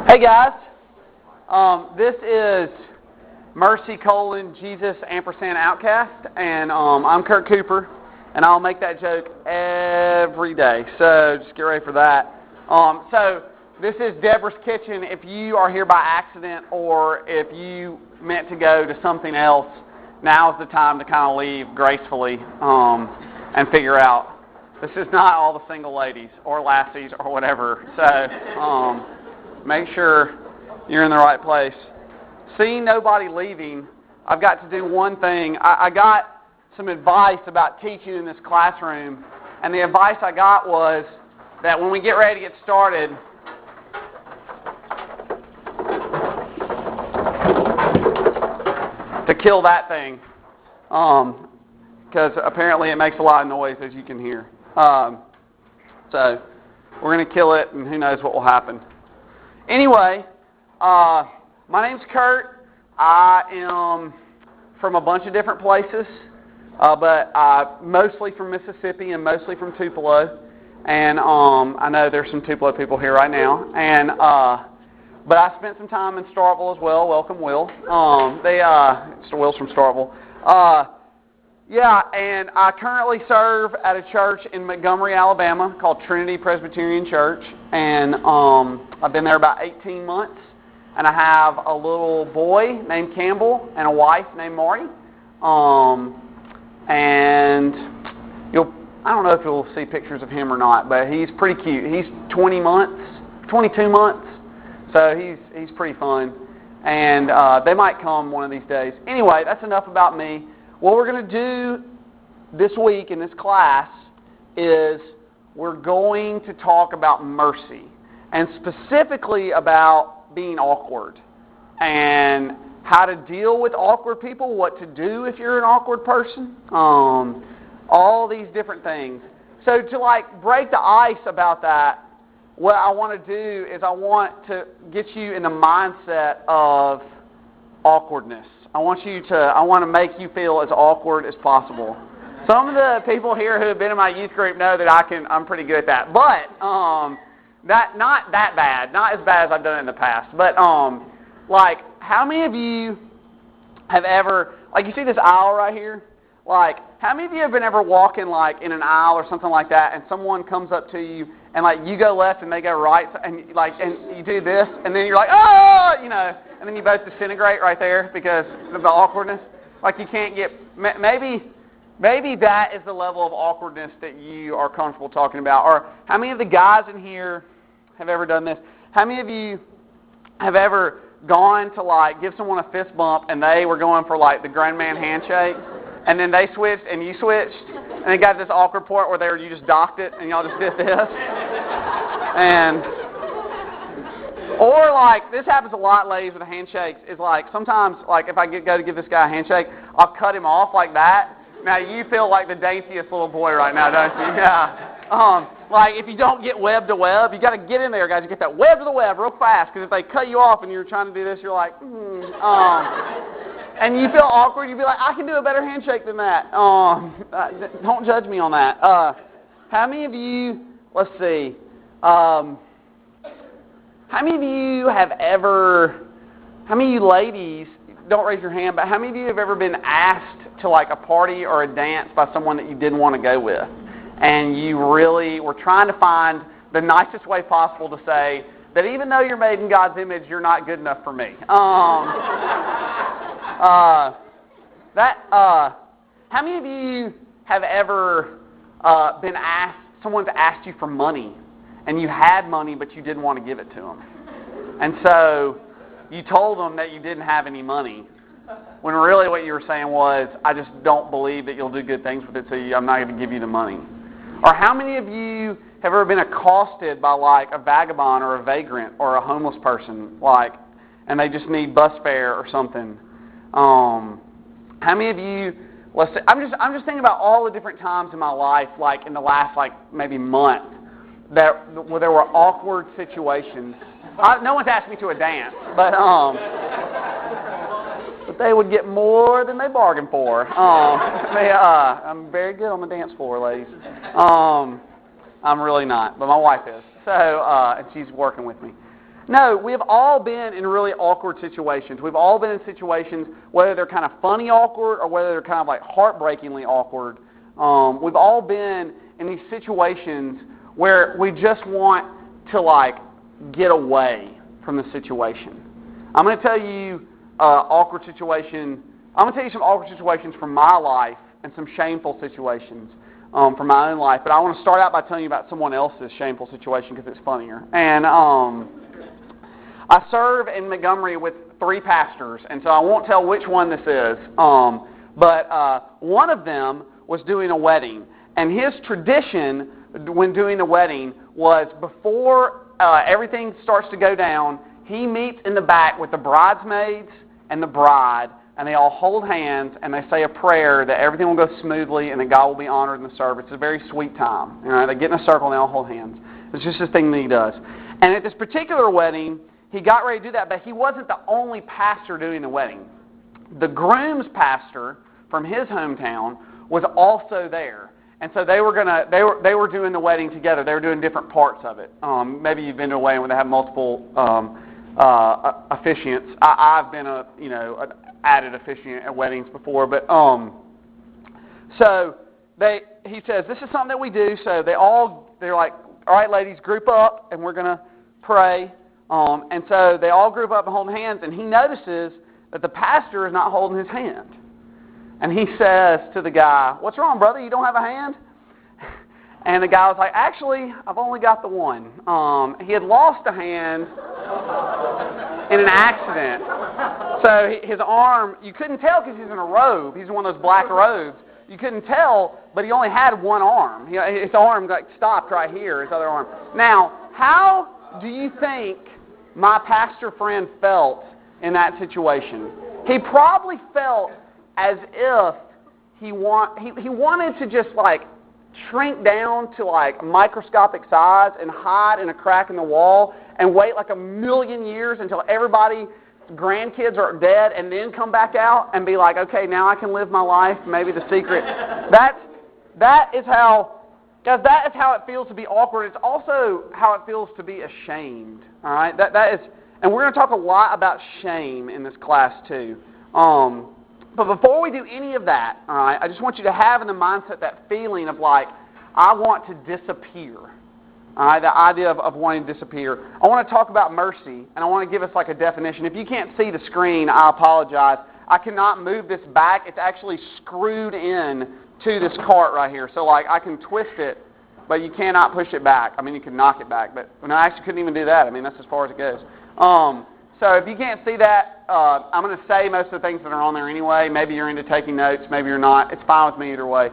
Hey guys, this is Mercy Jesus Outcast, and I'm Kurt Cooper, and I'll make that joke every day, so just get ready for that. So this is Deborah's Kitchen. If you are here by accident or if you meant to go to something else, now's the time to kind of leave gracefully and figure out. This is not all the single ladies or lassies or whatever, so make sure you're in the right place. Seeing nobody leaving, I've got to do one thing. I got some advice about teaching in this classroom, and the advice I got was that when we get ready to get started, to kill that thing, because apparently it makes a lot of noise, as you can hear. So we're going to kill it, and who knows what will happen. Anyway, my name's Kurt. I am from a bunch of different places, but mostly from Mississippi and mostly from Tupelo. And I know there's some Tupelo people here right now. And but I spent some time in Starkville as well. Welcome, Will. Will's from Starkville. Yeah, and I currently serve at a church in Montgomery, Alabama called Trinity Presbyterian Church, and I've been there about 18 months, and I have a little boy named Campbell and a wife named Marty, and I don't know if you'll see pictures of him or not, but he's pretty cute. He's 22 months, so he's pretty fun, and they might come one of these days. Anyway, that's enough about me. What we're going to do this week in this class is we're going to talk about mercy, and specifically about being awkward and how to deal with awkward people, what to do if you're an awkward person, all these different things. So to break the ice about that, what I want to do is I want to get you in the mindset of awkwardness. I want to make you feel as awkward as possible. Some of the people here who have been in my youth group know that I'm pretty good at that. But not that bad, not as bad as I've done it in the past. But how many of you have ever, you see this aisle right here? How many of you have been ever walking in an aisle or something like that, and someone comes up to you and you go left and they go right, and you do this, and then you're like, oh, and then you both disintegrate right there because of the awkwardness. You can't get, maybe that is the level of awkwardness that you are comfortable talking about. Or how many of the guys in here have ever done this? How many of you have ever gone to give someone a fist bump and they were going for the grown man handshake, and then they switched and you switched, and it got this awkward part where you just docked it and y'all just did this? Or this happens a lot, ladies, with the handshakes, is sometimes if I go to give this guy a handshake, I'll cut him off like that. Now you feel like the daintiest little boy right now, don't you? Yeah. If you don't get web to web, you got to get in there, guys. You get that web to the web real fast, because if they cut you off and you're trying to do this, you're like, and you feel awkward. You'd be like, I can do a better handshake than that. Don't judge me on that. How many of you? Let's see. How many of you have ever? How many of you ladies? Don't raise your hand, but how many of you have ever been asked to a party or a dance by someone that you didn't want to go with, and you really were trying to find the nicest way possible to say that even though you're made in God's image, you're not good enough for me. How many of you have ever been asked? Someone's asked you for money, and you had money, but you didn't want to give it to them, and so you told them that you didn't have any money, when really what you were saying was, I just don't believe that you'll do good things with it, so I'm not going to give you the money. Or how many of you have ever been accosted by a vagabond or a vagrant or a homeless person, and they just need bus fare or something? How many of you? Let's say, I'm just thinking about all the different times in my life, in the last maybe month, where there were awkward situations. No one's asked me to a dance, but they would get more than they bargained for. I'm very good on the dance floor, ladies. I'm really not, but my wife is. So, and she's working with me. No, we've all been in really awkward situations. We've all been in situations, whether they're kind of funny awkward or whether they're kind of like heartbreakingly awkward. We've all been in these situations where we just want to like get away from the situation. I'm going to tell you awkward situation. I'm going to tell you some awkward situations from my life and some shameful situations from my own life. But I want to start out by telling you about someone else's shameful situation because it's funnier. And I serve in Montgomery with 3 pastors, and so I won't tell which one this is. But one of them was doing a wedding, and his tradition when doing the wedding was before everything starts to go down, he meets in the back with the bridesmaids and the bride, and they all hold hands and they say a prayer that everything will go smoothly and that God will be honored in the service. It's a very sweet time. You know, they get in a circle and they all hold hands. It's just this thing that he does. And at this particular wedding, he got ready to do that, but he wasn't the only pastor doing the wedding. The groom's pastor from his hometown was also there. And so they were doing the wedding together. They were doing different parts of it. Maybe you've been to a wedding where they have multiple officiants. I've been an added officiant at weddings before, but so he says this is something that we do. So they're like, all right, ladies, group up, and we're gonna pray. And so they all group up and hold hands, and he notices that the pastor is not holding his hand. And he says to the guy, "What's wrong, brother? You don't have a hand?" And the guy was like, "Actually, I've only got the one." He had lost a hand in an accident. So his arm, you couldn't tell because he's in a robe. He's in one of those black robes. You couldn't tell, but he only had one arm. His arm got stopped right here, his other arm. Now, how do you think my pastor friend felt in that situation? He probably felt as if he wanted to just like shrink down to like microscopic size and hide in a crack in the wall and wait like 1,000,000 years until everybody's grandkids are dead and then come back out and be like, okay, now I can live my life. Maybe the secret. That is how it feels to be awkward. It's also how it feels to be ashamed. All right, that is, and we're going to talk a lot about shame in this class too. But before we do any of that, all right, I just want you to have in the mindset that feeling of like, I want to disappear. All right, the idea of wanting to disappear. I want to talk about mercy, and I want to give us like a definition. If you can't see the screen, I apologize. I cannot move this back. It's actually screwed in to this cart right here. So like I can twist it, but you cannot push it back. I mean, you can knock it back, but no, I actually couldn't even do that. I mean, that's as far as it goes. So if you can't see that, I'm going to say most of the things that are on there anyway. Maybe you're into taking notes. Maybe you're not. It's fine with me either way.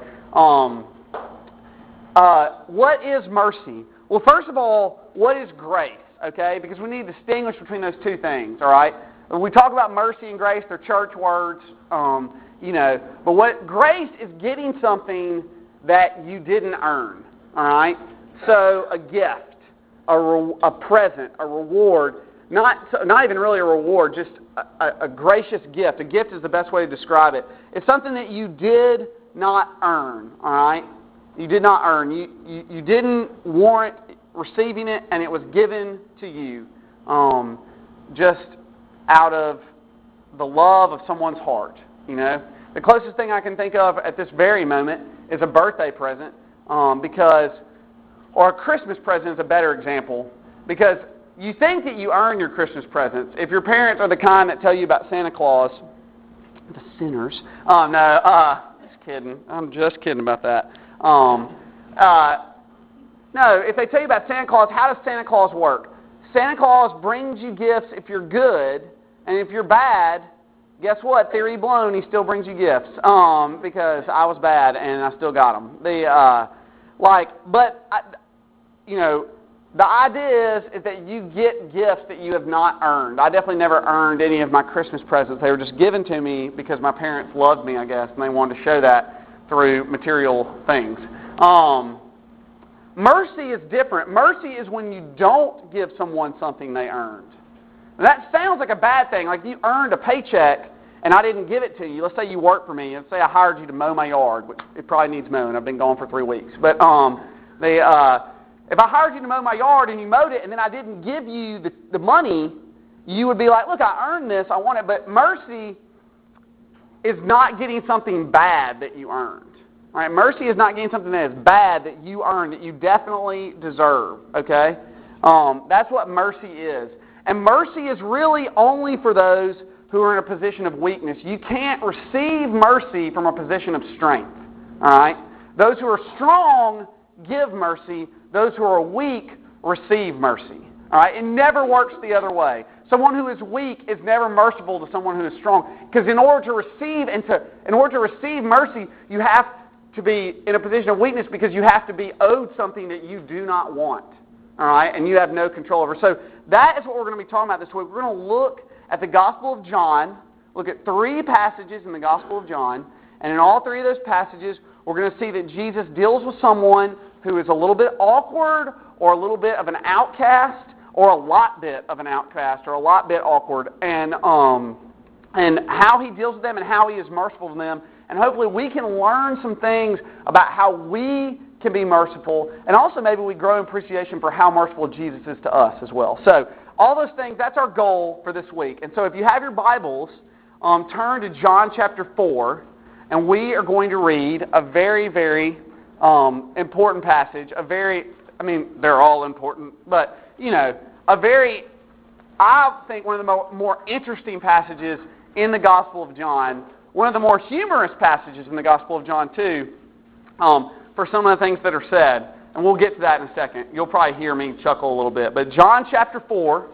What is mercy? Well, first of all, what is grace? Okay, because we need to distinguish between those two things. All right. When we talk about mercy and grace, they're church words. But what grace is getting something that you didn't earn. All right. So a gift, a present, a reward. Not even really a reward, just a gracious gift. A gift is the best way to describe it. It's something that you did not earn, all right? You did not earn. You didn't warrant receiving it, and it was given to you just out of the love of someone's heart, you know? The closest thing I can think of at this very moment is a birthday present or a Christmas present is a better example, because you think that you earn your Christmas presents. If your parents are the kind that tell you about Santa Claus, the sinners. Just kidding. I'm just kidding about that. No, if they tell you about Santa Claus, how does Santa Claus work? Santa Claus brings you gifts if you're good, and if you're bad, guess what? Theory blown, he still brings you gifts. Because I was bad and I still got them. The idea is that you get gifts that you have not earned. I definitely never earned any of my Christmas presents. They were just given to me because my parents loved me, I guess, and they wanted to show that through material things. Mercy is different. Mercy is when you don't give someone something they earned. That sounds like a bad thing. Like you earned a paycheck and I didn't give it to you. Let's say you work for me. Let's say I hired you to mow my yard, which it probably needs mowing. I've been gone for 3 weeks. But If I hired you to mow my yard and you mowed it and then I didn't give you the money, you would be like, look, I earned this, I want it. But mercy is not getting something bad that you earned. All right? Mercy is not getting something that is bad that you earned, that you definitely deserve. Okay? That's what mercy is. And mercy is really only for those who are in a position of weakness. You can't receive mercy from a position of strength. All right? Those who are strong give mercy. Those who are weak receive mercy. All right? It never works the other way. Someone who is weak is never merciful to someone who is strong. Because in order to receive mercy, you have to be in a position of weakness because you have to be owed something that you do not want. All right? And you have no control over. So that is what we're going to be talking about this week. We're going to look at the Gospel of John, look at 3 passages in the Gospel of John, and in all 3 of those passages, we're going to see that Jesus deals with someone who is a little bit awkward or a little bit of an outcast or a lot bit of an outcast or a lot bit awkward, and how he deals with them and how he is merciful to them. And hopefully we can learn some things about how we can be merciful, and also maybe we grow in appreciation for how merciful Jesus is to us as well. So all those things, that's our goal for this week. And so if you have your Bibles, turn to John chapter 4, and we are going to read a very, very important passage. They're all important, but, I think one of the more interesting passages in the Gospel of John, one of the more humorous passages in the Gospel of John, too, for some of the things that are said. And we'll get to that in a second. You'll probably hear me chuckle a little bit. But John chapter 4,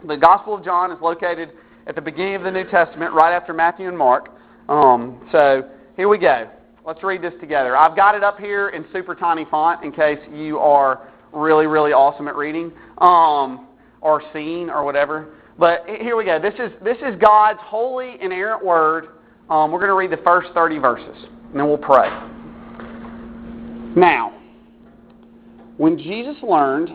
the Gospel of John is located at the beginning of the New Testament, right after Matthew and Mark. So here we go. Let's read this together. I've got it up here in super tiny font in case you are really, really awesome at reading or seeing or whatever. But here we go. This is God's holy, inerrant word. We're going to read the first 30 verses, and then we'll pray. Now, when Jesus learned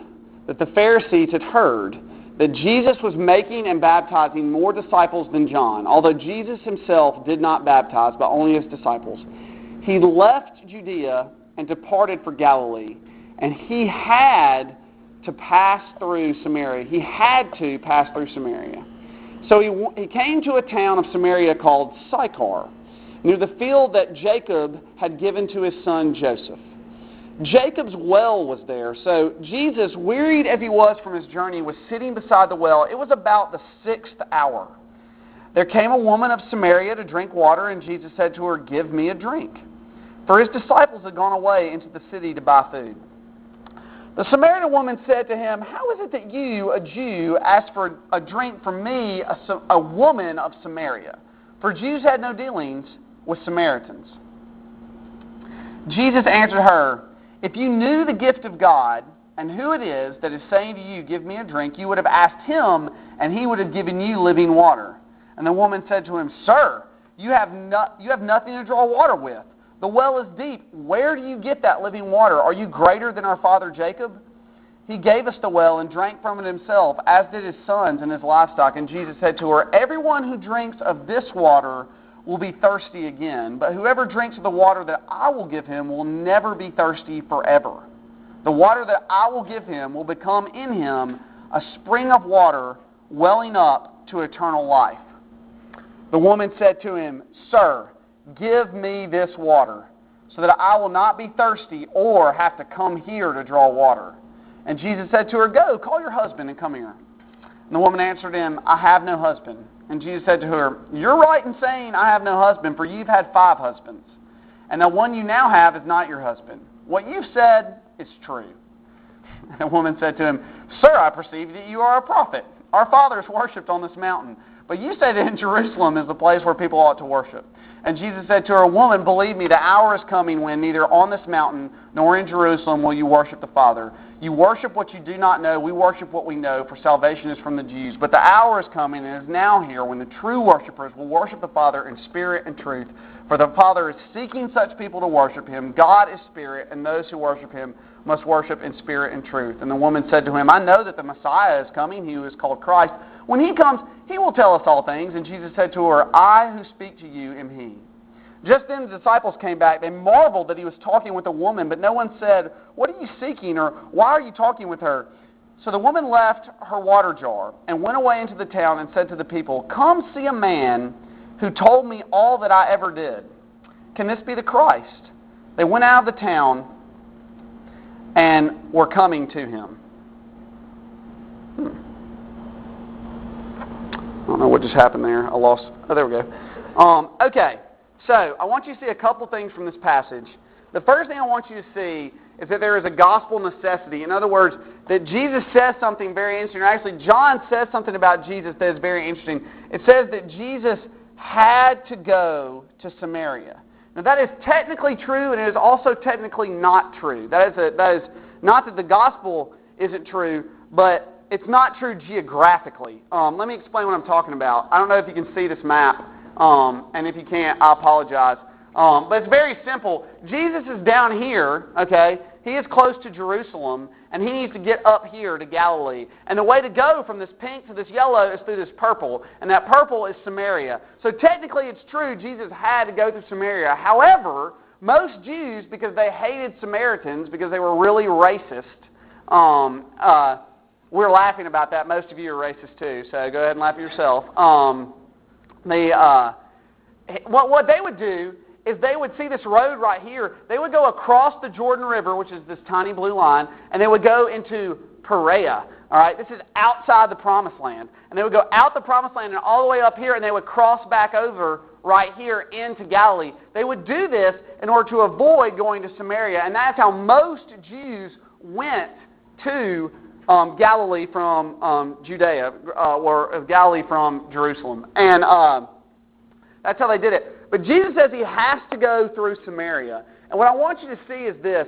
that the Pharisees had heard that Jesus was making and baptizing more disciples than John, although Jesus himself did not baptize, but only his disciples, he left Judea and departed for Galilee, and he had to pass through Samaria. He had to pass through Samaria. So he came to a town of Samaria called Sychar, near the field that Jacob had given to his son Joseph. Jacob's well was there, so Jesus, wearied as he was from his journey, was sitting beside the well. It was about the 6th hour. There came a woman of Samaria to drink water, and Jesus said to her, "Give me a drink." For his disciples had gone away into the city to buy food. The Samaritan woman said to him, "How is it that you, a Jew, ask for a drink from me, a woman of Samaria? For Jews had no dealings with Samaritans." Jesus answered her, "If you knew the gift of God and who it is that is saying to you, 'Give me a drink,' you would have asked him, and he would have given you living water." And the woman said to him, "Sir, you have nothing to draw water with. The well is deep. Where do you get that living water? Are you greater than our father Jacob? He gave us the well and drank from it himself, as did his sons and his livestock." And Jesus said to her, "Everyone who drinks of this water will be thirsty again, but whoever drinks of the water that I will give him will never be thirsty forever. The water that I will give him will become in him a spring of water welling up to eternal life." The woman said to him, "Sir, give me this water, so that I will not be thirsty or have to come here to draw water." And Jesus said to her, "Go, call your husband and come here." And the woman answered him, "I have no husband." And Jesus said to her, "You're right in saying, 'I have no husband,' for you've had 5 husbands, and the one you now have is not your husband. What you've said is true." And the woman said to him, "Sir, I perceive that you are a prophet. Our fathers worshipped on this mountain, but you say that in Jerusalem is the place where people ought to worship." And Jesus said to her, "Woman, believe me, the hour is coming when neither on this mountain nor in Jerusalem will you worship the Father. You worship what you do not know. We worship what we know, for salvation is from the Jews. But the hour is coming and is now here when the true worshipers will worship the Father in spirit and truth. For the Father is seeking such people to worship Him. God is spirit, and those who worship Him must worship in spirit and truth." And the woman said to him, "I know that the Messiah is coming, He who is called Christ. When He comes, He will tell us all things." And Jesus said to her, "I who speak to you am He." Just then the disciples came back. They marveled that he was talking with a woman, but no one said, "What are you seeking?" or "Why are you talking with her?" So the woman left her water jar and went away into the town and said to the people, "Come see a man who told me all that I ever did. Can this be the Christ?" They went out of the town and were coming to him. I don't know what just happened there. I lost. Oh, there we go. Okay, so I want you to see a couple things from this passage. The first thing I want you to see is that there is a gospel necessity. In other words, that Jesus says something very interesting. Or actually, John says something about Jesus that is very interesting. It says that Jesus had to go to Samaria. Now, that is technically true, and it is also technically not true. That is not that the gospel isn't true, but it's not true geographically. Let me explain what I'm talking about. I don't know if you can see this map, and if you can't, I apologize. But it's very simple. Jesus is down here, okay? He is close to Jerusalem, and he needs to get up here to Galilee. And the way to go from this pink to this yellow is through this purple, and that purple is Samaria. So technically it's true Jesus had to go through Samaria. However, most Jews, because they hated Samaritans, because they were really racist, we're laughing about that. Most of you are racist too, so go ahead and laugh at yourself. What they would do is they would see this road right here. They would go across the Jordan River, which is this tiny blue line, and they would go into Perea. All right, this is outside the Promised Land. And they would go out the Promised Land and all the way up here, and they would cross back over right here into Galilee. They would do this in order to avoid going to Samaria, and that's how most Jews went to Galilee from Judea, or Galilee from Jerusalem. And that's how they did it. But Jesus says he has to go through Samaria. And what I want you to see is this.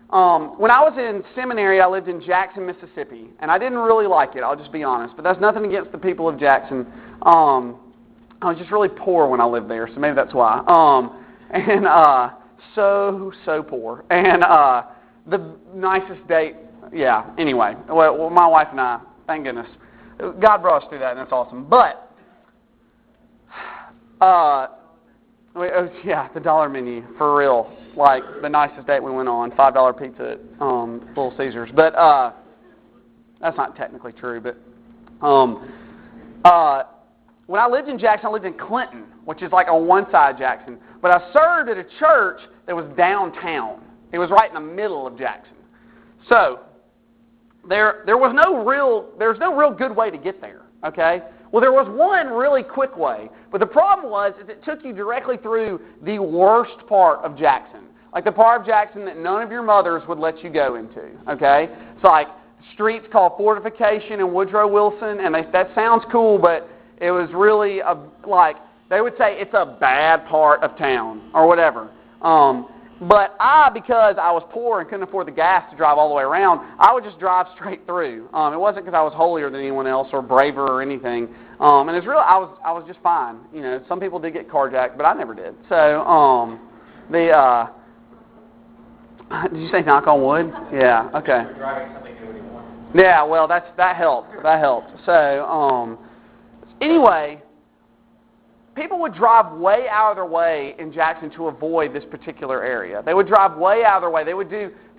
When I was in seminary, I lived in Jackson, Mississippi. And I didn't really like it, I'll just be honest. But that's nothing against the people of Jackson. I was just really poor when I lived there, so maybe that's why. So poor. And the nicest date, yeah, anyway. Well, my wife and I, thank goodness. God brought us through that, and that's awesome. But, yeah, the dollar menu, for real. Like, the nicest date we went on, $5 pizza at Little Caesars. But that's not technically true. But when I lived in Jackson, I lived in Clinton, which is like on one side of Jackson. But I served at a church that was downtown. It was right in the middle of Jackson. So there was no real good way to get there. Okay. Well, there was one really quick way, but the problem was is it took you directly through the worst part of Jackson, like the part of Jackson that none of your mothers would let you go into, okay? It's like streets called Fortification and Woodrow Wilson, and that sounds cool, but it was really, like, they would say it's a bad part of town or whatever. But because I was poor and couldn't afford the gas to drive all the way around, I would just drive straight through. It wasn't because I was holier than anyone else or braver or anything. And it's real. I was just fine. You know, some people did get carjacked, but I never did. So did you say knock on wood? Yeah. Okay. Yeah. Well, that helped. That helped. So anyway. People would drive way out of their way in Jackson to avoid this particular area. They would drive way out of their way. They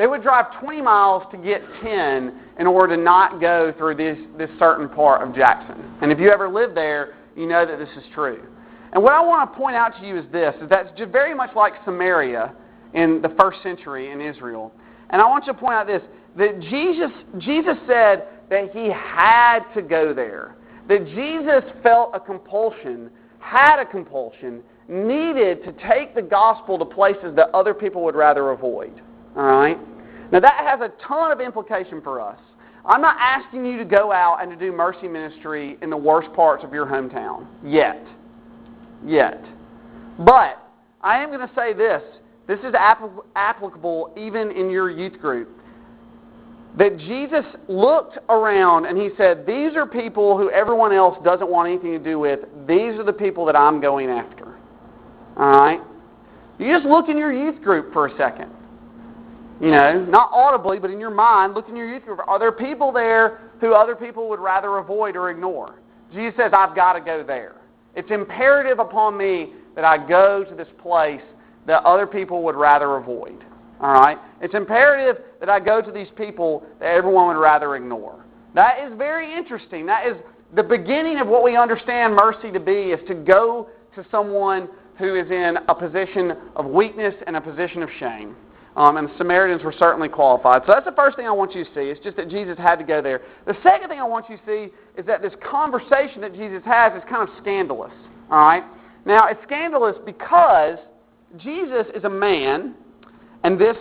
would drive 20 miles to get 10 in order to not go through this certain part of Jackson. And if you ever lived there, you know that this is true. And what I want to point out to you is this, is that's just very much like Samaria in the first century in Israel. And I want you to point out this, that Jesus said that he had to go there. That Jesus felt a compulsion, had a compulsion, needed to take the gospel to places that other people would rather avoid. All right? Now that has a ton of implication for us. I'm not asking you to go out and to do mercy ministry in the worst parts of your hometown. Yet. But I am going to say this. This is applicable even in your youth group. That Jesus looked around and he said, these are people who everyone else doesn't want anything to do with. These are the people that I'm going after. All right? You just look in your youth group for a second. You know, not audibly, but in your mind, look in your youth group. Are there people there who other people would rather avoid or ignore? Jesus says, I've got to go there. It's imperative upon me that I go to this place that other people would rather avoid. All right? It's imperative that I go to these people that everyone would rather ignore. That is very interesting. That is the beginning of what we understand mercy to be, is to go to someone who is in a position of weakness and a position of shame. And the Samaritans were certainly qualified. So that's the first thing I want you to see. It's just that Jesus had to go there. The second thing I want you to see is that this conversation that Jesus has is kind of scandalous. All right? Now, it's scandalous because Jesus is a man, and this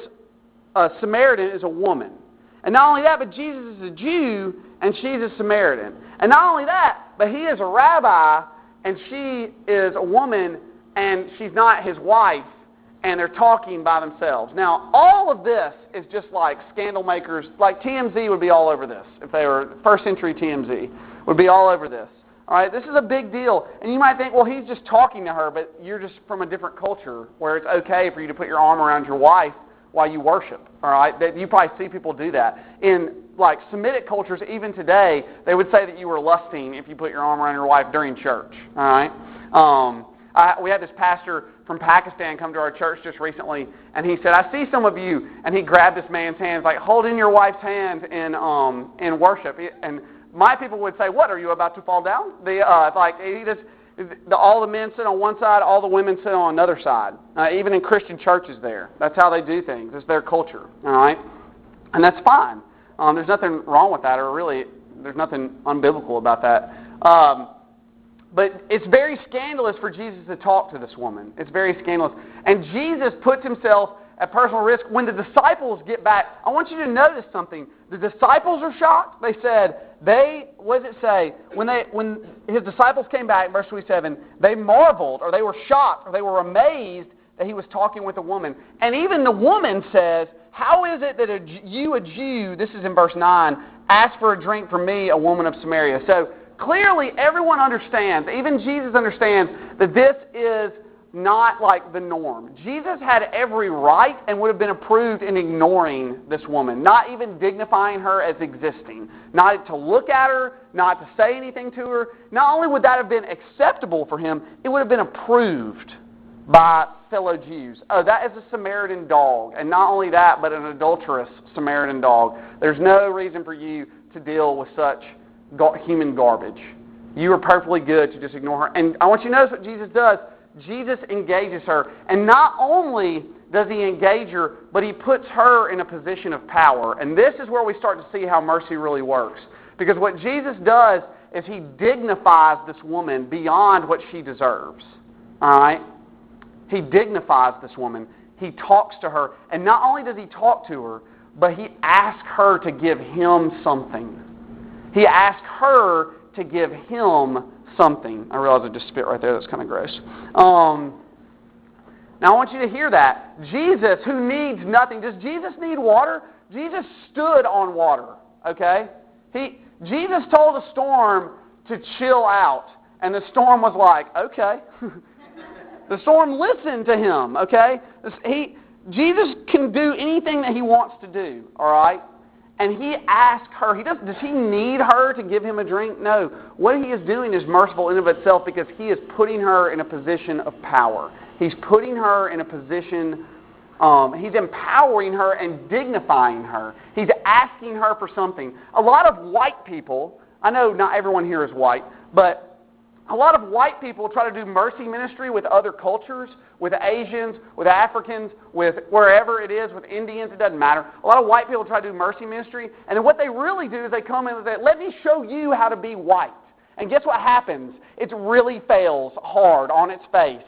Samaritan is a woman. And not only that, but Jesus is a Jew, and she's a Samaritan. And not only that, but he is a rabbi, and she is a woman, and she's not his wife, and they're talking by themselves. Now, all of this is just like scandal makers, like TMZ would be all over this. If they were first century TMZ, would be all over this. All right, this is a big deal. And you might think, well, he's just talking to her, but you're just from a different culture where it's okay for you to put your arm around your wife while you worship. All right, that you probably see people do that. In like Semitic cultures, even today, they would say that you were lusting if you put your arm around your wife during church. All right. We had this pastor from Pakistan come to our church just recently, and he said, "I see some of you," and he grabbed this man's hands, like holding your wife's hand in worship. And my people would say, "What, are you about to fall down?" All the men sit on one side, all the women sit on another side. Even in Christian churches there. That's how they do things. It's their culture. All right? And that's fine. There's nothing wrong with that, or really, there's nothing unbiblical about that. But it's very scandalous for Jesus to talk to this woman. It's very scandalous. And Jesus puts himself at personal risk. When the disciples get back, I want you to notice something. The disciples are shocked. They said, what does it say? When his disciples came back, verse 27, they marveled, or they were shocked, or they were amazed that he was talking with a woman. And even the woman says, "How is it that you, a Jew," this is in verse 9, "ask for a drink from me, a woman of Samaria?" So clearly everyone understands, even Jesus understands, that this is not like the norm. Jesus had every right and would have been approved in ignoring this woman, not even dignifying her as existing, not to look at her, not to say anything to her. Not only would that have been acceptable for him, it would have been approved by fellow Jews. Oh, that is a Samaritan dog. And not only that, but an adulterous Samaritan dog. There's no reason for you to deal with such human garbage. You are perfectly good to just ignore her. And I want you to notice what Jesus does. Jesus engages her. And not only does he engage her, but he puts her in a position of power. And this is where we start to see how mercy really works. Because what Jesus does is he dignifies this woman beyond what she deserves. All right? He dignifies this woman. He talks to her. And not only does he talk to her, but he asks her to give him something. He asks her to give him something. I realize I just spit right there. That's kind of gross. Now I want you to hear that. Jesus, who needs nothing. Does Jesus need water? Jesus stood on water. Okay? Jesus told the storm to chill out. And the storm was like, okay. The storm listened to him. Okay? Jesus can do anything that he wants to do. All right? And he asked her, does he need her to give him a drink? No. What he is doing is merciful in and of itself because he is putting her in a position of power. He's putting her in a position, he's empowering her and dignifying her. He's asking her for something. A lot of white people, I know not everyone here is white, but a lot of white people try to do mercy ministry with other cultures, with Asians, with Africans, with wherever it is, with Indians, it doesn't matter. A lot of white people try to do mercy ministry, and then what they really do is they come in and say, "Let me show you how to be white." And guess what happens? It really fails hard on its face,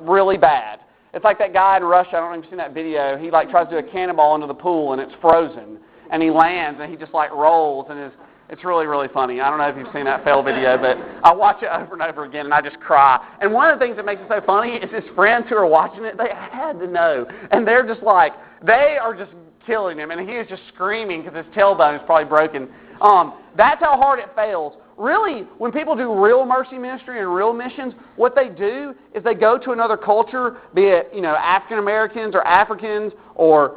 really bad. It's like that guy in Russia, I don't know if you've seen that video, he tries to do a cannonball into the pool and it's frozen. And he lands and he just rolls and it's really, really funny. I don't know if you've seen that fail video, but I watch it over and over again, and I just cry. And one of the things that makes it so funny is his friends who are watching it, they had to know. And they're just they are just killing him, and he is just screaming because his tailbone is probably broken. That's how hard it fails. Really, when people do real mercy ministry and real missions, what they do is they go to another culture, be it African Americans or Africans or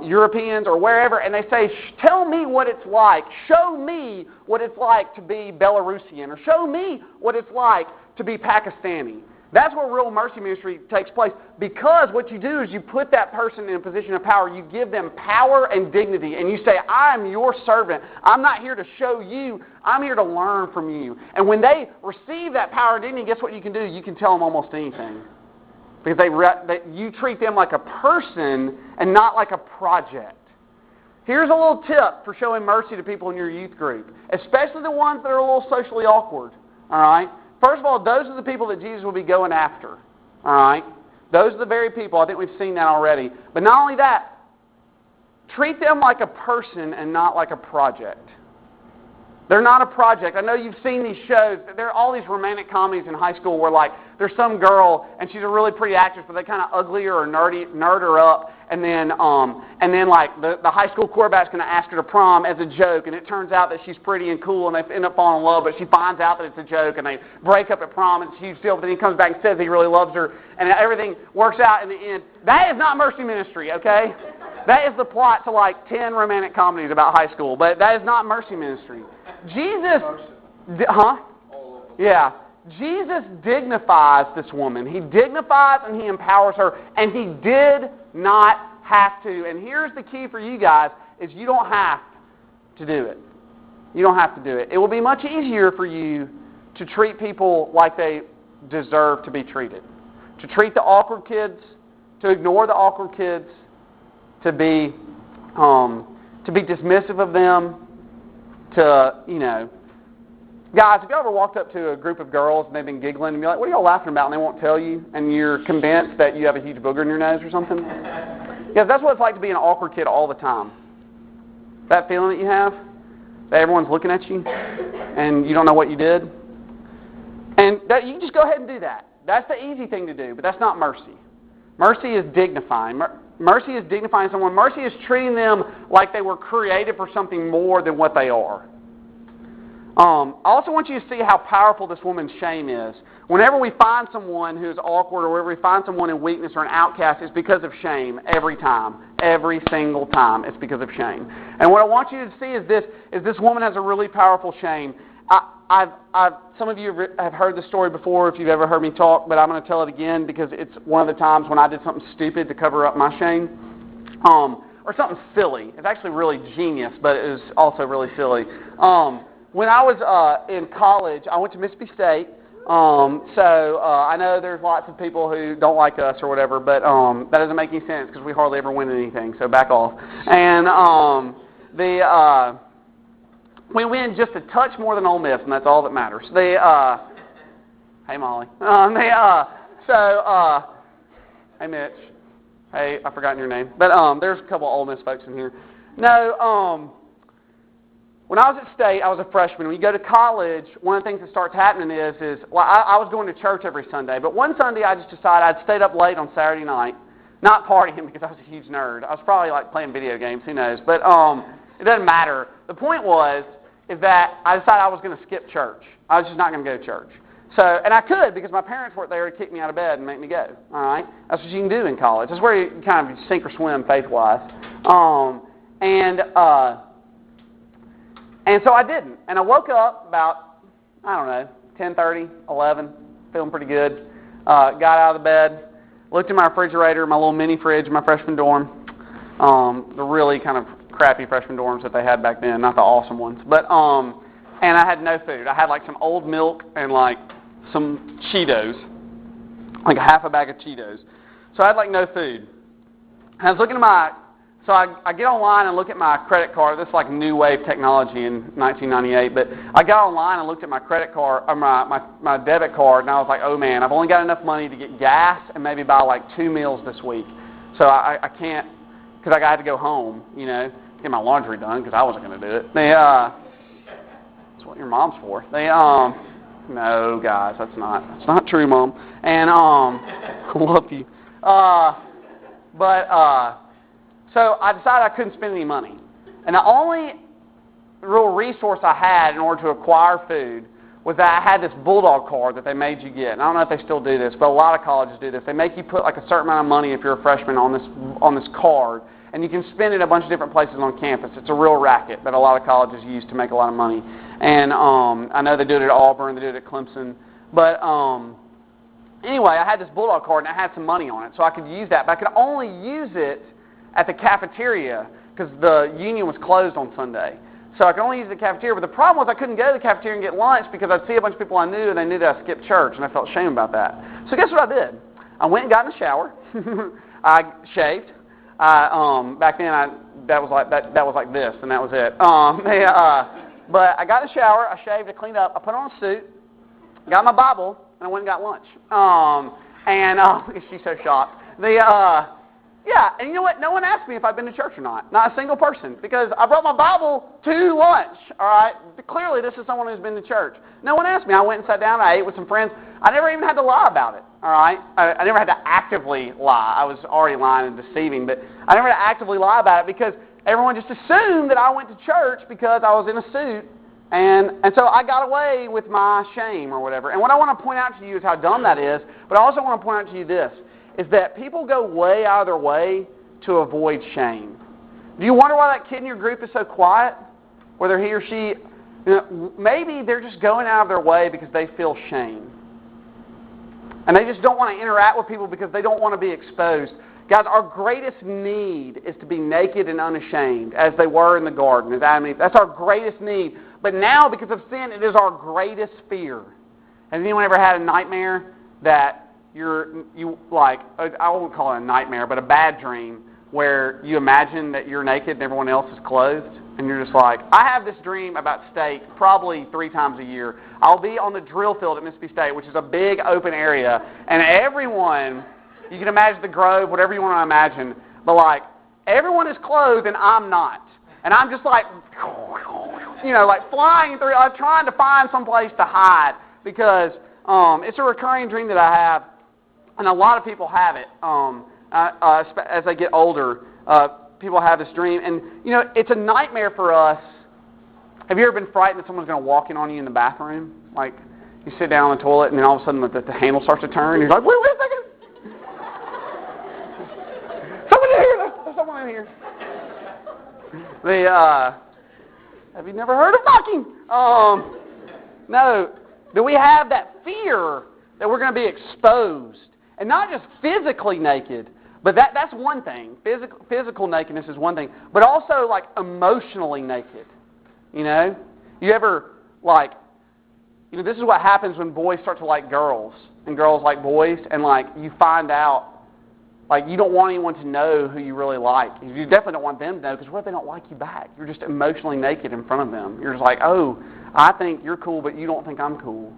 Europeans or wherever, and they say, "Tell me what it's like. Show me what it's like to be Belarusian, or show me what it's like to be Pakistani." That's where real mercy ministry takes place, because what you do is you put that person in a position of power. You give them power and dignity, and you say, I'm your servant. I'm not here to show you. I'm here to learn from you. And when they receive that power and dignity, guess what you can do? You can tell them almost anything. Because you treat them like a person and not like a project. Here's a little tip for showing mercy to people in your youth group, especially the ones that are a little socially awkward. All right? First of all, those are the people that Jesus will be going after. All right? Those are the very people. I think we've seen that already. But not only that, treat them like a person and not like a project. They're not a project. I know you've seen these shows. There are all these romantic comedies in high school where, like, there's some girl and she's a really pretty actress, but they kind of ugly her or nerd her up, and then like the high school quarterback's going to ask her to prom as a joke, and it turns out that she's pretty and cool, and they end up falling in love, but she finds out that it's a joke, and they break up at prom, and she's still, but then he comes back and says he really loves her, and everything works out in the end. That is not mercy ministry, okay? That is the plot to like 10 romantic comedies about high school, but that is not mercy ministry. Jesus, yeah. Jesus dignifies this woman. He dignifies and He empowers her, and He did not have to. And here's the key for you guys, is you don't have to do it. You don't have to do it. It will be much easier for you to treat people like they deserve to be treated. To treat the awkward kids, to ignore the awkward kids, to be dismissive of them, guys, have you ever walked up to a group of girls and they've been giggling and you're like, what are y'all laughing about? And they won't tell you, and you're convinced that you have a huge booger in your nose or something? Because that's what it's like to be an awkward kid all the time. That feeling that you have, that everyone's looking at you and you don't know what you did. And that, you can just go ahead and do that. That's the easy thing to do, but that's not mercy. Mercy is dignifying. Mercy is dignifying someone. Mercy is treating them like they were created for something more than what they are. I also want you to see how powerful this woman's shame is. Whenever we find someone who's awkward, or whenever we find someone in weakness or an outcast, it's because of shame every time. Every single time it's because of shame. And what I want you to see is this woman has a really powerful shame. Some of you have heard this story before if you've ever heard me talk, but I'm going to tell it again because it's one of the times when I did something stupid to cover up my shame. Or something silly. It's actually really genius, but it was also really silly. When I was in college, I went to Mississippi State. I know there's lots of people who don't like us or whatever, but that doesn't make any sense because we hardly ever win anything, so back off. And we win just a touch more than Ole Miss, and that's all that matters. Hey, Molly. Hey, Mitch. Hey, I've forgotten your name. But there's a couple of Ole Miss folks in here. When I was at State, I was a freshman. When you go to college, one of the things that starts happening is I was going to church every Sunday. But one Sunday, I just decided I'd stayed up late on Saturday night, not partying because I was a huge nerd. I was probably like playing video games, who knows. But it doesn't matter. The point is that I decided I was going to skip church. I was just not going to go to church. And I could because my parents weren't there to kick me out of bed and make me go. All right, that's what you can do in college. That's where you kind of sink or swim faith-wise. And so I didn't. And I woke up about, 10:30, 11, feeling pretty good. Got out of the bed, looked in my refrigerator, my little mini fridge in my freshman dorm, the really kind of crappy freshman dorms that they had back then, not the awesome ones. And I had no food. I had like some old milk and like some Cheetos, like a half a bag of Cheetos. So I had like no food. And I was looking at So I get online and look at my credit card. This is like new wave technology in 1998. But I got online and looked at my credit card, or my debit card, and I was like, oh man, I've only got enough money to get gas and maybe buy like 2 meals this week. So I can't, because I had to go home, get my laundry done because I wasn't going to do it. That's what your mom's for. No, guys, that's not true, Mom. And I love you. So I decided I couldn't spend any money. And the only real resource I had in order to acquire food was that I had this Bulldog card that they made you get. And I don't know if they still do this, but a lot of colleges do this. They make you put like a certain amount of money if you're a freshman on this card, and you can spend it in a bunch of different places on campus. It's a real racket that a lot of colleges use to make a lot of money. And I know they do it at Auburn, they do it at Clemson. But Anyway, I had this Bulldog card and I had some money on it, so I could use that. But I could only use it at the cafeteria because the union was closed on Sunday. So I could only use the cafeteria. But the problem was I couldn't go to the cafeteria and get lunch because I'd see a bunch of people I knew and they knew that I skipped church, and I felt shame about that. So guess what I did? I went and got in the shower. I shaved. Back then that was like this, and that was it. But I got in the shower. I shaved. I cleaned up. I put on a suit. Got my Bible, and I went and got lunch. She's so shocked. Yeah, and you know what? No one asked me if I'd been to church or not. Not a single person, because I brought my Bible to lunch, all right? Clearly, this is someone who's been to church. No one asked me. I went and sat down. I ate with some friends. I never even had to lie about it, all right? I never had to actively lie. I was already lying and deceiving, but I never had to actively lie about it because everyone just assumed that I went to church because I was in a suit, and so I got away with my shame or whatever. And what I want to point out to you is how dumb that is, but I also want to point out to you this, is that people go way out of their way to avoid shame. Do you wonder why that kid in your group is so quiet? Whether he or she, maybe they're just going out of their way because they feel shame. And they just don't want to interact with people because they don't want to be exposed. Guys, our greatest need is to be naked and unashamed, as they were in the garden, as Adam and Eve. That's our greatest need. But now, because of sin, it is our greatest fear. Has anyone ever had a nightmare that I won't call it a nightmare, but a bad dream where you imagine that you're naked and everyone else is clothed, and you're just like, I have this dream about state probably 3 times a year. I'll be on the drill field at Mississippi State, which is a big open area, and everyone, you can imagine the Grove, whatever you want to imagine, but like, everyone is clothed and I'm not. And I'm just like, like flying through, I'm trying to find some place to hide because it's a recurring dream that I have. And a lot of people have it as they get older. People have this dream. And, it's a nightmare for us. Have you ever been frightened that someone's going to walk in on you in the bathroom? Like, you sit down on the toilet and then all of a sudden the handle starts to turn. And you're like, wait a second. Someone in here. There's someone in here. Have you never heard of knocking? No. Do we have that fear that we're going to be exposed? And not just physically naked, but that's one thing. Physical nakedness is one thing, but also like emotionally naked. You ever this is what happens when boys start to like girls and girls like boys, and you find out you don't want anyone to know who you really like. You definitely don't want them to know, because what if they don't like you back? You're just emotionally naked in front of them. You're just like, oh, I think you're cool, but you don't think I'm cool.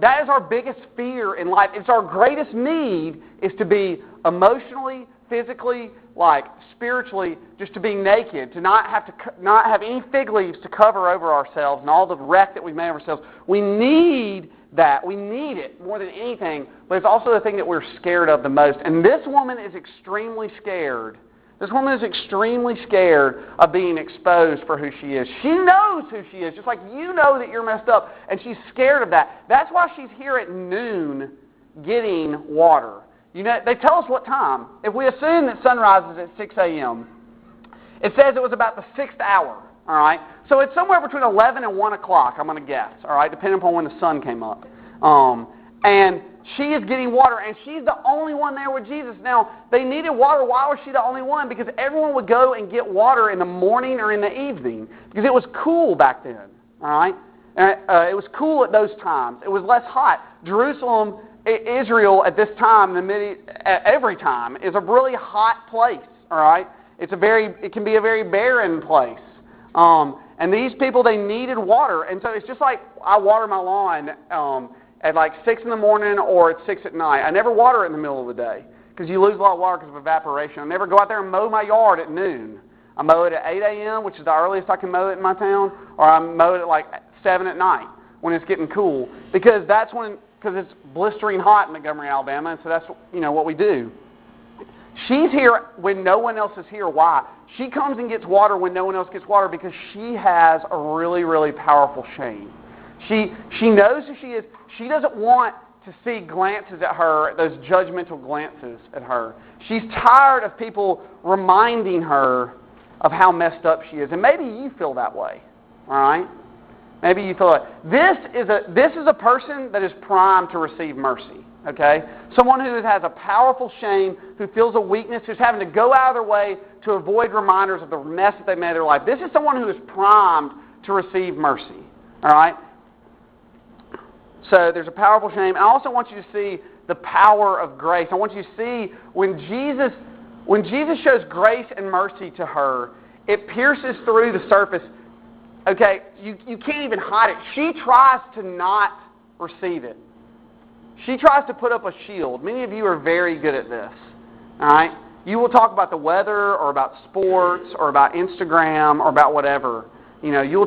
That is our biggest fear in life. It's our greatest need is to be emotionally, physically, spiritually, just to be naked, to not have any fig leaves to cover over ourselves and all the wreck that we've made of ourselves. We need that. We need it more than anything, but it's also the thing that we're scared of the most. And this woman is extremely scared. This woman is extremely scared of being exposed for who she is. She knows who she is, just like you know that you're messed up, and she's scared of that. That's why she's here at noon getting water. They tell us what time. If we assume that sunrise is at 6 a.m., it says it was about the 6th hour, all right? So it's somewhere between 11 and 1 o'clock, I'm going to guess, all right, depending upon when the sun came up. And she is getting water, and she's the only one there with Jesus. Now, they needed water. Why was she the only one? Because everyone would go and get water in the morning or in the evening, because it was cool back then, all right? It was cool at those times. It was less hot. Jerusalem, Israel at this time, every time, is a really hot place, all right? It can be a very barren place. And these people, they needed water. And so it's just like I water my lawn at 6 in the morning or at 6 at night. I never water it in the middle of the day because you lose a lot of water because of evaporation. I never go out there and mow my yard at noon. I mow it at 8 a.m., which is the earliest I can mow it in my town, or I mow it at 7 at night when it's getting cool, because it's blistering hot in Montgomery, Alabama, and so that's what we do. She's here when no one else is here. Why? She comes and gets water when no one else gets water because she has a really, really powerful shame. She knows who she is. She doesn't want to see glances at her, those judgmental glances at her. She's tired of people reminding her of how messed up she is. And maybe you feel that way, all right? Maybe you feel like this is a person that is primed to receive mercy. Okay? Someone who has a powerful shame, who feels a weakness, who's having to go out of their way to avoid reminders of the mess that they made of their life. This is someone who is primed to receive mercy. All right? So there's a powerful shame. I also want you to see the power of grace. I want you to see when Jesus shows grace and mercy to her, it pierces through the surface. Okay, you can't even hide it. She tries to not receive it. She tries to put up a shield. Many of you are very good at this. All right? You will talk about the weather or about sports or about Instagram or about whatever. You know, you'll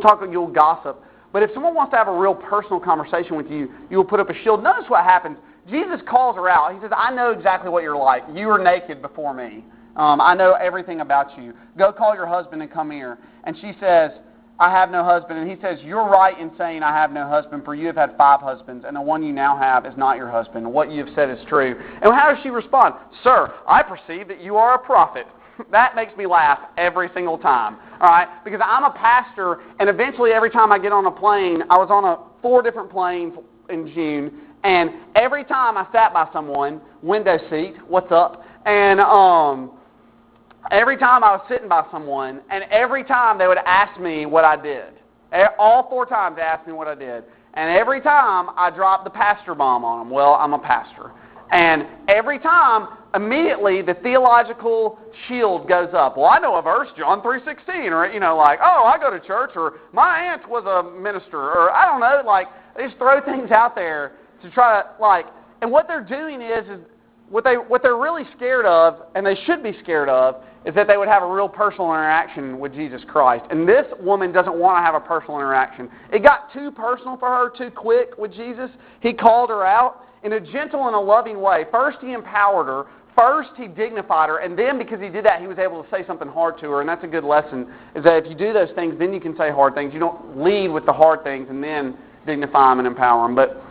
gossip. But if someone wants to have a real personal conversation with you, you will put up a shield. Notice what happens. Jesus calls her out. He says, I know exactly what you're like. You were naked before me. I know everything about you. Go call your husband and come here. And she says, I have no husband. And he says, you're right in saying I have no husband, for you have had 5 husbands, and the one you now have is not your husband. What you have said is true. And how does she respond? Sir, I perceive that you are a prophet. That makes me laugh every single time. All right? Because I'm a pastor, and eventually every time I get on a plane, I was on 4 different planes in June, and every time I sat by someone, window seat, what's up? And every time I was sitting by someone, and every time they would ask me what I did. All 4 times they asked me what I did. And every time I dropped the pastor bomb on them. Well, I'm a pastor. And every time, immediately, the theological shield goes up. Well, I know a verse, John 3:16, or, like, oh, I go to church, or my aunt was a minister, or I don't know, like, they just throw things out there to try to, like, and what they're doing is what they're really scared of, and they should be scared of, is that they would have a real personal interaction with Jesus Christ. And this woman doesn't want to have a personal interaction. It got too personal for her too quick with Jesus. He called her out in a gentle and a loving way. First, he empowered her. First, he dignified her. And then, because he did that, he was able to say something hard to her. And that's a good lesson, is that if you do those things, then you can say hard things. You don't lead with the hard things and then dignify them and empower them. But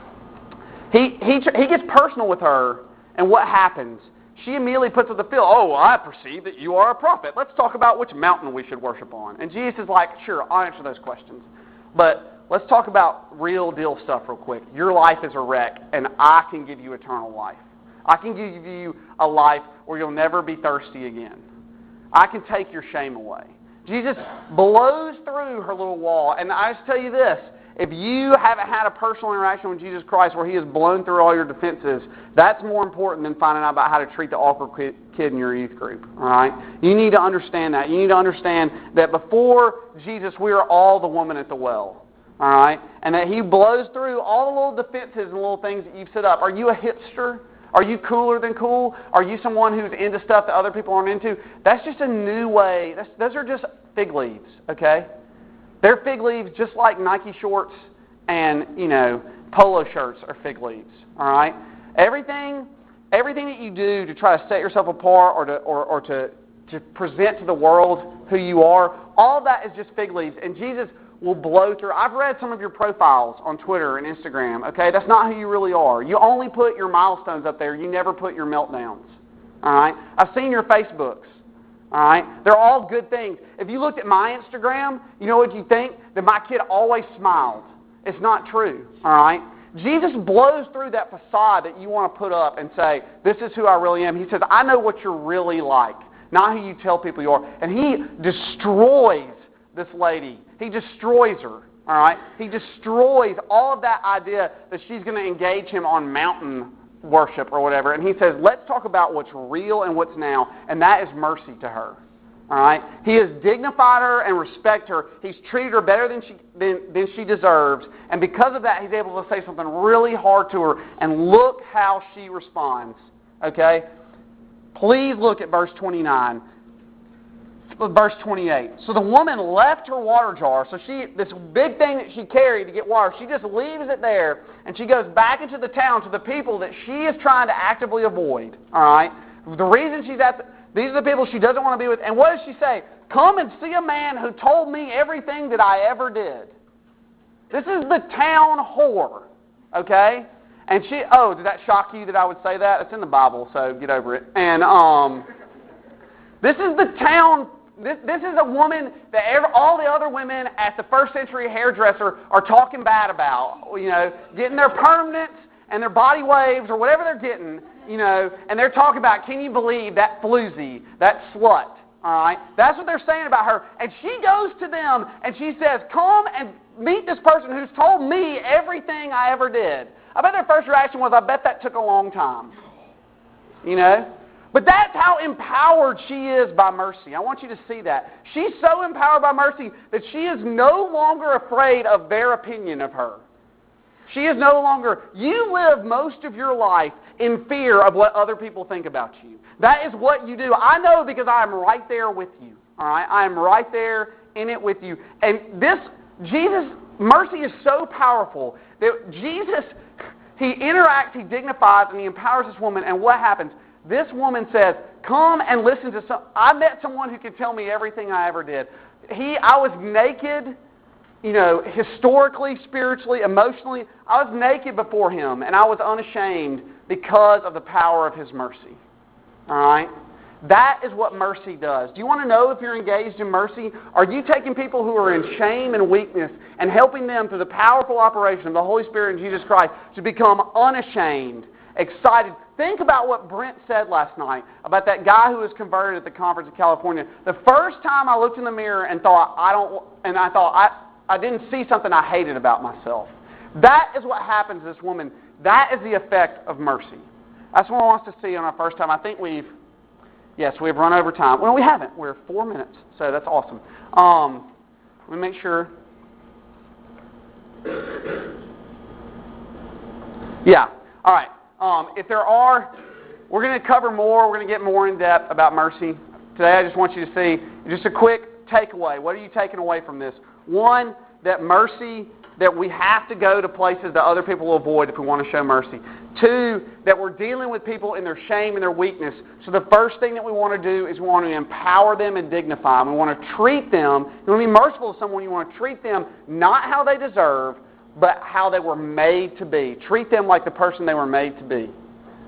he gets personal with her, and what happens? She immediately puts up the field. Oh, I perceive that you are a prophet. Let's talk about which mountain we should worship on. And Jesus is like, sure, I'll answer those questions. But let's talk about real deal stuff real quick. Your life is a wreck, and I can give you eternal life. I can give you a life where you'll never be thirsty again. I can take your shame away. Jesus blows through her little wall. And I just tell you this, if you haven't had a personal interaction with Jesus Christ where he has blown through all your defenses, that's more important than finding out about how to treat the awkward kid in your youth group. All right? You need to understand that. You need to understand that before Jesus, we are all the woman at the well. All right? And that he blows through all the little defenses and little things that you've set up. Are you a hipster? Are you cooler than cool? Are you someone who's into stuff that other people aren't into? That's just a new way. Those are just fig leaves, okay? They're fig leaves just like Nike shorts and, polo shirts are fig leaves, all right? Everything that you do to try to set yourself apart or to present to the world who you are, all of that is just fig leaves. And Jesus will blow through. I've read some of your profiles on Twitter and Instagram, okay? That's not who you really are. You only put your milestones up there. You never put your meltdowns, all right? I've seen your Facebooks, all right? They're all good things. If you looked at my Instagram, you know what you think? That my kid always smiled. It's not true, all right? Jesus blows through that facade that you want to put up and say, this is who I really am. He says, I know what you're really like, not who you tell people you are. And he destroys this lady. He destroys her, all right? He destroys all of that idea that she's going to engage him on mountain worship or whatever. And he says, let's talk about what's real and what's now, and that is mercy to her, all right? He has dignified her and respected her. He's treated her better than she deserves, and because of that, he's able to say something really hard to her, and look how she responds, okay? Please look at verse 29. Verse 28. So the woman left her water jar. So this big thing that she carried to get water, she just leaves it there, and she goes back into the town to the people that she is trying to actively avoid. All right. The reason these are the people she doesn't want to be with. And what does she say? Come and see a man who told me everything that I ever did. This is the town whore. Okay. And did that shock you that I would say that? It's in the Bible, so get over it. And this is the town This is a woman that all the other women at the first century hairdresser are talking bad about, getting their permanents and their body waves or whatever they're getting, and they're talking about, can you believe that floozy, that slut, all right? That's what they're saying about her. And she goes to them and she says, come and meet this person who's told me everything I ever did. I bet their first reaction was, I bet that took a long time, But that's how empowered she is by mercy. I want you to see that. She's so empowered by mercy that she is no longer afraid of their opinion of her. She is no longer, you live most of your life in fear of what other people think about you. That is what you do. I know because I am right there with you. All right? I am right there in it with you. And Jesus' mercy is so powerful that Jesus, He interacts, He dignifies, and He empowers this woman. And what happens? This woman says, come and listen to I met someone who could tell me everything I ever did. I was naked, historically, spiritually, emotionally. I was naked before Him, and I was unashamed because of the power of His mercy. All right? That is what mercy does. Do you want to know if you're engaged in mercy? Are you taking people who are in shame and weakness and helping them through the powerful operation of the Holy Spirit and Jesus Christ to become unashamed, excited? Think about what Brent said last night about that guy who was converted at the conference in California. The first time I looked in the mirror and thought, I didn't see something I hated about myself. That is what happens to this woman. That is the effect of mercy. That's what I want us to see on our first time. I think we've run over time. Well, we haven't. We're 4 minutes, so that's awesome. Let me make sure. Yeah. All right. We're going to cover more. We're going to get more in depth about mercy. Today I just want you to see just a quick takeaway. What are you taking away from this? One, that mercy, that we have to go to places that other people will avoid if we want to show mercy. Two, that we're dealing with people in their shame and their weakness. So the first thing that we want to do is we want to empower them and dignify them. We want to treat them. You want to be merciful to someone. You want to treat them not how they deserve, but how they were made to be. Treat them like the person they were made to be.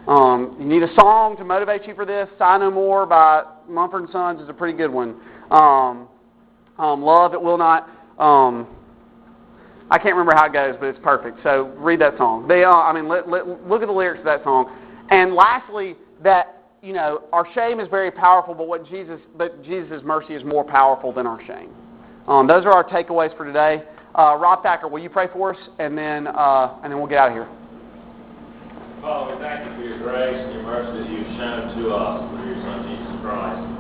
You need a song to motivate you for this. Sigh No More by Mumford & Sons is a pretty good one. Love It Will Not. I can't remember how it goes, but it's perfect. So read that song. Look at the lyrics of that song. And lastly, that our shame is very powerful, but Jesus' mercy is more powerful than our shame. Those are our takeaways for today. Rob Thacker, will you pray for us, and then we'll get out of here. Father, we thank you for your grace and your mercy that you've shown to us through your Son, Jesus Christ.